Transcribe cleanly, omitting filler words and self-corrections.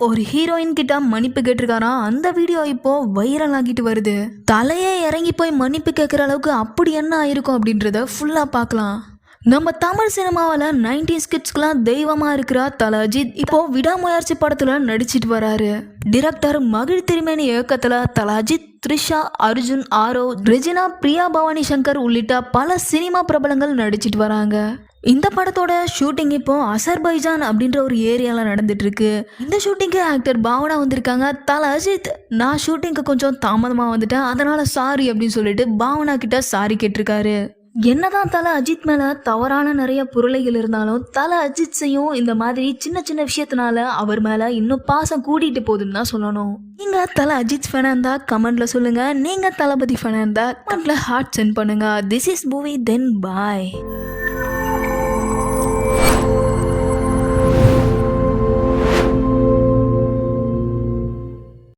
ஒரு ஹீரோயின் கிட்ட மன்னிப்பு கேட்டிருக்காராம். அந்த வீடியோ இப்போ வைரல் ஆகிட்டு வருது. தலையே இறங்கி போய் மன்னிப்பு கேட்குற அளவுக்கு அப்படி என்ன ஆயிருக்கும் அப்படின்றத ஃபுல்லா பார்க்கலாம். நம்ம தமிழ் சினிமாவில் 90s கிட்ஸ்க்குலாம் தெய்வமா இருக்கிற தல அஜித் இப்போ விடாமுயற்சி படத்துல நடிச்சிட்டு வராரு. டிரெக்டர் மகிழ் திருமேனி இயக்கத்துல தல அஜித், த்ரிஷா, அர்ஜுன், ஆரோ, ரெஜினா, பிரியா பவானி சங்கர் உள்ளிட்ட பல சினிமா பிரபலங்கள் நடிச்சிட்டு வராங்க. இந்த படத்தோட ஷூட்டிங் இப்போ அசர்பைஜான் அப்படின்ற ஒரு ஏரியால நடந்துட்டு இருக்கு. இந்த ஷூட்டிங்க்கு ஆக்டர் பாவனா வந்திருக்காங்க. தல அஜித், நான் ஷூட்டிங்க்கு கொஞ்சம் தாமதமா வந்துட்டேன், அதனால சாரி அப்படின்னு சொல்லிட்டு பாவனா கிட்ட சாரி கேட்டிருக்காரு. என்னதான் தல அஜித் மேல தவறான நிறைய பொருளைகள் இருந்தாலும் தல அஜித் செய்யும் இந்த மாதிரி சின்ன சின்ன விஷயத்தினால அவர் மேல இன்னும் பாசம் கூட்டிட்டு போகுதுன்னு தான் சொல்லணும். நீங்க தல அஜித் ஃபேனா இருந்தா கமெண்ட்ல சொல்லுங்க. நீங்க தளபதி ஃபேனா இருந்தா கமெண்ட்ல ஹார்ட் சென்ட் பண்ணுங்க. This is movie then bye.